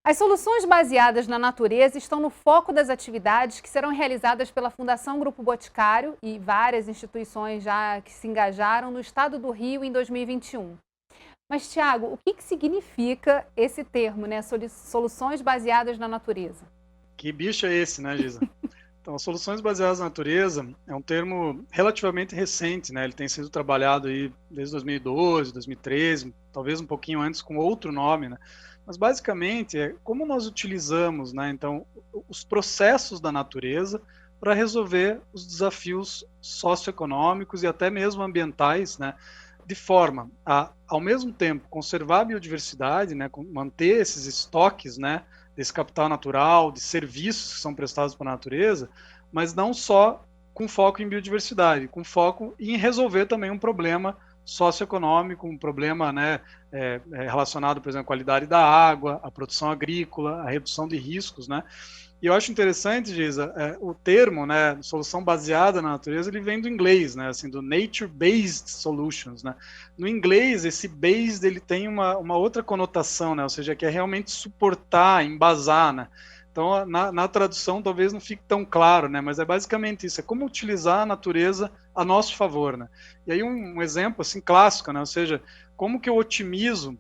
As soluções baseadas na natureza estão no foco das atividades que serão realizadas pela Fundação Grupo Boticário e várias instituições já que se engajaram no estado do Rio em 2021. Mas, Tiago, o que significa esse termo, né? Soluções baseadas na natureza? Que bicho é esse, né, Giza? Então, soluções baseadas na natureza é um termo relativamente recente, né? Ele tem sido trabalhado aí desde 2012, 2013, talvez um pouquinho antes com outro nome, né? Mas basicamente é como nós utilizamos, né, então, os processos da natureza para resolver os desafios socioeconômicos e até mesmo ambientais, né, de forma a, ao mesmo tempo, conservar a biodiversidade, né, manter esses estoques, né, desse capital natural, de serviços que são prestados para a natureza, mas não só com foco em biodiversidade, com foco em resolver também um problema socioeconômico, um problema, né, relacionado, por exemplo, à qualidade da água, à produção agrícola, à redução de riscos, né? E eu acho interessante, Giza, o termo, né, solução baseada na natureza, ele vem do inglês, né, assim, do nature-based solutions, né. No inglês, esse based, ele tem uma outra conotação, né, ou seja, que é realmente suportar, embasar, né. Então, na tradução, talvez não fique tão claro, né, mas é basicamente isso, é como utilizar a natureza a nosso favor, né. E aí um exemplo, assim, clássico, né, ou seja, como que eu otimizo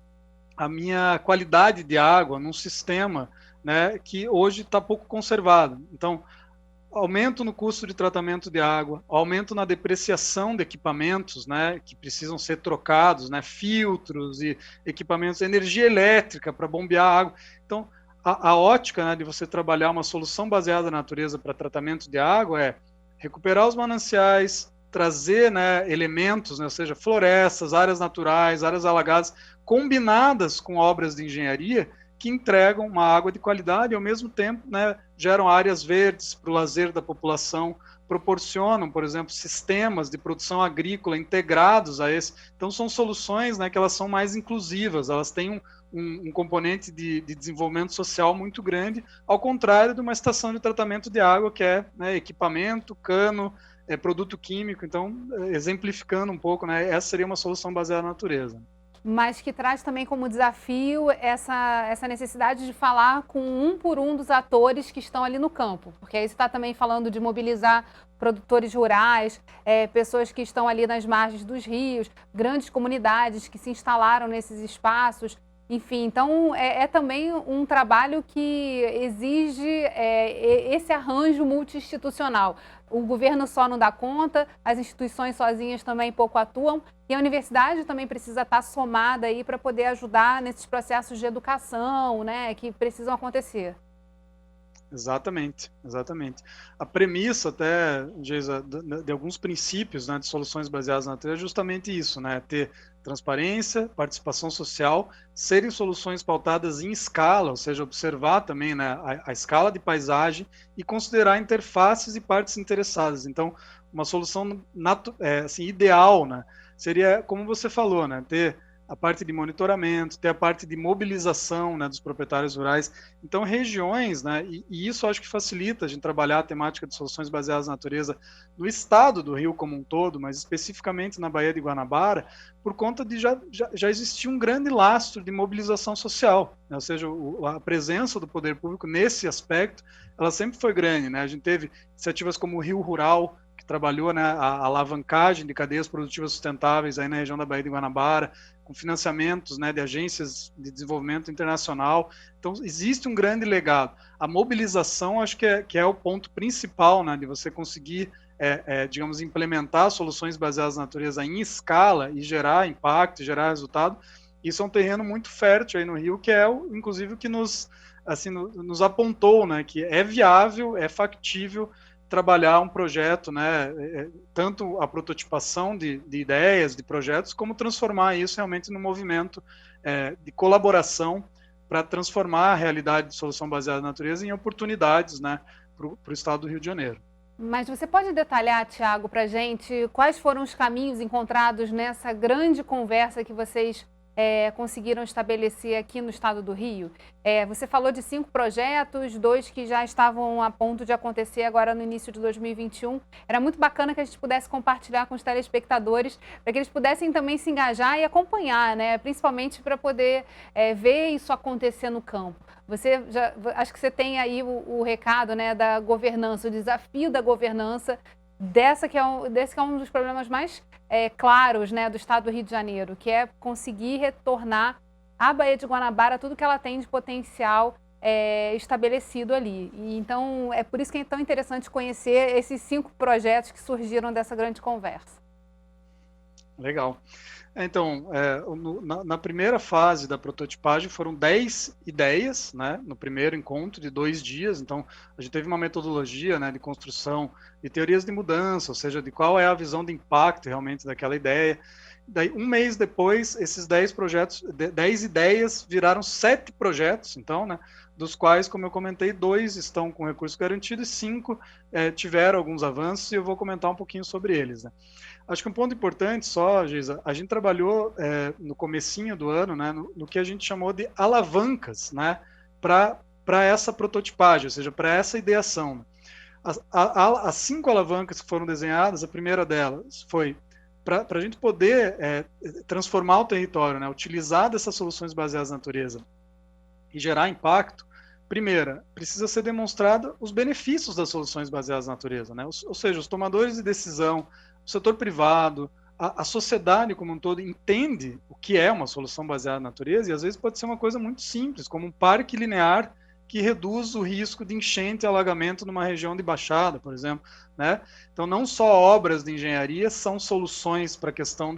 a minha qualidade de água num sistema, né, que hoje está pouco conservado. Então, aumento no custo de tratamento de água, aumento na depreciação de equipamentos, né, que precisam ser trocados, né, filtros e equipamentos, energia elétrica para bombear a água. Então, a ótica, né, de você trabalhar uma solução baseada na natureza para tratamento de água é recuperar os mananciais, trazer, né, elementos, né, ou seja, florestas, áreas naturais, áreas alagadas, combinadas com obras de engenharia que entregam uma água de qualidade e, ao mesmo tempo, né, geram áreas verdes para o lazer da população, proporcionam, por exemplo, sistemas de produção agrícola integrados a esse. Então, são soluções, né, que elas são mais inclusivas, elas têm um componente de desenvolvimento social muito grande, ao contrário de uma estação de tratamento de água, que é, né, equipamento, cano, produto químico. Então, exemplificando um pouco, né, essa seria uma solução baseada na natureza. Mas que traz também como desafio essa necessidade de falar com um por um dos atores que estão ali no campo. Porque aí você está também falando de mobilizar produtores rurais, pessoas que estão ali nas margens dos rios, grandes comunidades que se instalaram nesses espaços. Enfim, então é também um trabalho que exige esse arranjo multi-institucional. O governo só não dá conta, as instituições sozinhas também pouco atuam, e a universidade também precisa estar somada aí para poder ajudar nesses processos de educação, né, que precisam acontecer. Exatamente, exatamente. A premissa até, Geisa, de alguns princípios, né, de soluções baseadas na natureza é justamente isso, né, ter transparência, participação social, serem soluções pautadas em escala, ou seja, observar também, né, a escala de paisagem e considerar interfaces e partes interessadas. Então, uma solução assim, ideal, né, seria, como você falou, né, ter a parte de monitoramento, ter a parte de mobilização, né, dos proprietários rurais. Então, regiões, né, e isso acho que facilita a gente trabalhar a temática de soluções baseadas na natureza no estado do Rio como um todo, mas especificamente na Baía de Guanabara, por conta de já existir um grande lastro de mobilização social, né, ou seja, a presença do poder público nesse aspecto, ela sempre foi grande, né? A gente teve iniciativas como o Rio Rural, que trabalhou, né, a alavancagem de cadeias produtivas sustentáveis aí na região da Baía de Guanabara, com financiamentos, né, de agências de desenvolvimento internacional. Então, existe um grande legado. A mobilização, acho que é o ponto principal, né, de você conseguir, digamos, implementar soluções baseadas na natureza em escala e gerar impacto, gerar resultado. Isso é um terreno muito fértil aí no Rio, que é, inclusive, o que nos apontou, né, que é viável, é factível trabalhar um projeto, né, tanto a prototipação de ideias, de projetos, como transformar isso realmente num movimento de colaboração para transformar a realidade de solução baseada na natureza em oportunidades, né, para o estado do Rio de Janeiro. Mas você pode detalhar, Tiago, para a gente quais foram os caminhos encontrados nessa grande conversa que vocês conseguiram estabelecer aqui no estado do Rio? Você falou de 5 projetos, 2 que já estavam a ponto de acontecer agora no início de 2021. Era muito bacana que a gente pudesse compartilhar com os telespectadores, para que eles pudessem também se engajar e acompanhar, né? Principalmente para poder ver isso acontecer no campo. Acho que você tem aí o recado, né, da governança, o desafio da governança desse que é um dos problemas mais claros, né, do estado do Rio de Janeiro, que é conseguir retornar à Baía de Guanabara tudo que ela tem de potencial estabelecido ali. E, então, é por isso que é tão interessante conhecer esses 5 projetos que surgiram dessa grande conversa. Legal. Então, na primeira fase da prototipagem foram 10 ideias, né, no primeiro encontro de 2 dias. Então, a gente teve uma metodologia, né, de construção de teorias de mudança, ou seja, de qual é a visão de impacto realmente daquela ideia. Daí, um mês depois, esses 10 projetos, 10 ideias viraram 7 projetos, então, né, dos quais, como eu comentei, 2 estão com recurso garantido e 5 tiveram alguns avanços, e eu vou comentar um pouquinho sobre eles, né. Acho que um ponto importante só, Geisa, a gente trabalhou no comecinho do ano, né, no que a gente chamou de alavancas, né, para essa prototipagem, ou seja, para essa ideação. As 5 alavancas que foram desenhadas, a primeira delas foi para a gente poder transformar o território, né, utilizar dessas soluções baseadas na natureza e gerar impacto. Primeira, precisa ser demonstrado os benefícios das soluções baseadas na natureza, né? Ou seja, os tomadores de decisão, o setor privado, a sociedade como um todo entende o que é uma solução baseada na natureza, e às vezes pode ser uma coisa muito simples, como um parque linear que reduz o risco de enchente e alagamento numa região de baixada, por exemplo, né? Então, não só obras de engenharia são soluções para a questão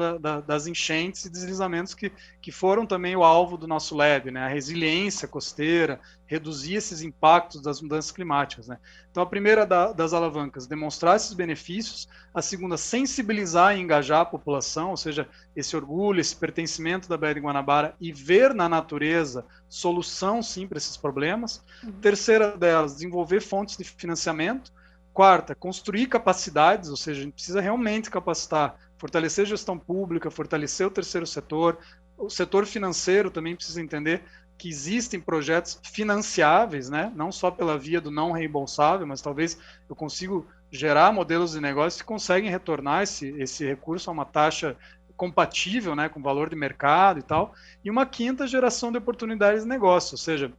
das enchentes e deslizamentos que foram também o alvo do nosso lab, né? A resiliência costeira, reduzir esses impactos das mudanças climáticas, né? Então, a primeira das alavancas, demonstrar esses benefícios. A segunda, sensibilizar e engajar a população, ou seja, esse orgulho, esse pertencimento da Baía de Guanabara e ver na natureza solução, sim, para esses problemas. Terceira delas, desenvolver fontes de financiamento. Quarta, construir capacidades, ou seja, a gente precisa realmente capacitar, fortalecer a gestão pública, fortalecer o terceiro setor. O setor financeiro também precisa entender que existem projetos financiáveis, né? Não só pela via do não reembolsável, mas talvez eu consigo gerar modelos de negócio que conseguem retornar esse recurso a uma taxa compatível, né, com valor de mercado e tal. E uma quinta, geração de oportunidades de negócio, ou seja,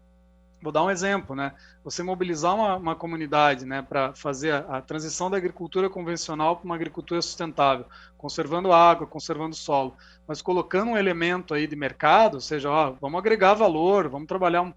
vou dar um exemplo, né? Você mobilizar uma comunidade, né, para fazer a transição da agricultura convencional para uma agricultura sustentável, conservando água, conservando solo, mas colocando um elemento aí de mercado, ou seja, vamos agregar valor, vamos trabalhar um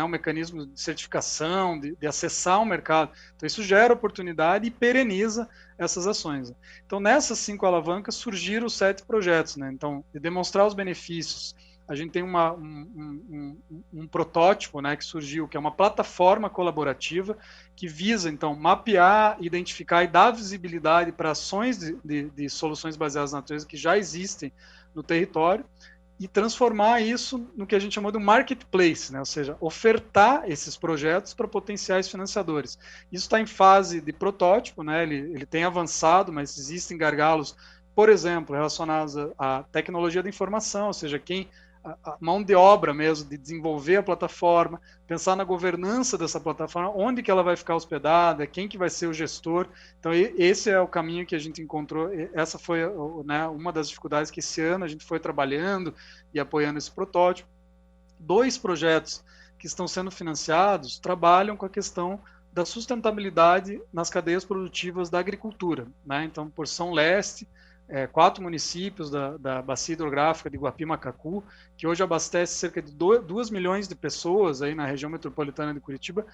mecanismo de certificação, de acessar o mercado. Então, isso gera oportunidade e pereniza essas ações. Então, nessas 5 alavancas surgiram os 7 projetos, né? Então, de demonstrar os benefícios. A gente tem um protótipo, né, que surgiu, que é uma plataforma colaborativa que visa, então, mapear, identificar e dar visibilidade para ações de soluções baseadas na natureza que já existem no território e transformar isso no que a gente chamou de um marketplace, né, ou seja, ofertar esses projetos para potenciais financiadores. Isso está em fase de protótipo, né, ele tem avançado, mas existem gargalos, por exemplo, relacionados à tecnologia da informação, ou seja, a mão de obra mesmo, de desenvolver a plataforma, pensar na governança dessa plataforma, onde que ela vai ficar hospedada, quem que vai ser o gestor. Então, esse é o caminho que a gente encontrou. Essa foi, né, uma das dificuldades que esse ano a gente foi trabalhando e apoiando esse protótipo. 2 projetos que estão sendo financiados trabalham com a questão da sustentabilidade nas cadeias produtivas da agricultura, né? Então, Porção Leste, 4 municípios da bacia hidrográfica de Guapi-Macacu, que hoje abastece cerca de 2 milhões de pessoas aí na região metropolitana de Curitiba,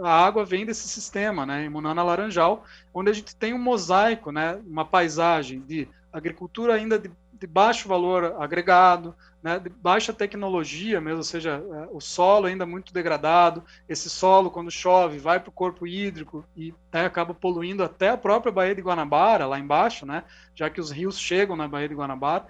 a água vem desse sistema, né, em Munana Laranjal, onde a gente tem um mosaico, né, uma paisagem de agricultura ainda de baixo valor agregado, né, de baixa tecnologia mesmo, ou seja, o solo ainda muito degradado, esse solo quando chove vai para o corpo hídrico e acaba poluindo até a própria Baía de Guanabara, lá embaixo, né, já que os rios chegam na Baía de Guanabara,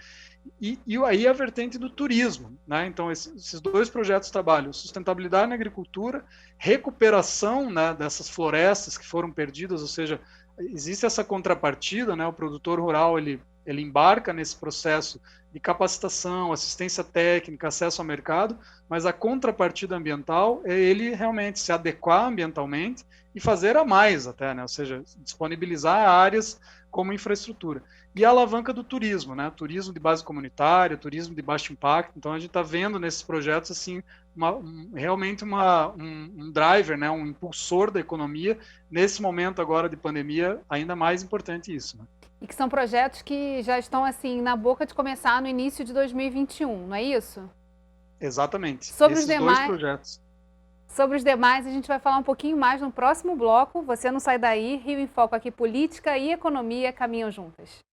e aí a vertente do turismo, né? Então esses 2 projetos trabalham sustentabilidade na agricultura, recuperação, né, dessas florestas que foram perdidas, ou seja, existe essa contrapartida, né, o produtor rural ele embarca nesse processo de capacitação, assistência técnica, acesso ao mercado, mas a contrapartida ambiental é ele realmente se adequar ambientalmente e fazer a mais até, né? Ou seja, disponibilizar áreas como infraestrutura. e a alavanca do turismo, né? Turismo de base comunitária, turismo de baixo impacto. Então a gente está vendo nesses projetos assim realmente um driver, né? Um impulsor da economia nesse momento agora de pandemia, ainda mais importante isso, né? E que são projetos que já estão assim na boca de começar no início de 2021, não é isso? Exatamente. Sobre Esses dois projetos. Sobre os demais, a gente vai falar um pouquinho mais no próximo bloco. Você não sai daí. Rio em Foco aqui, política e economia caminham juntas.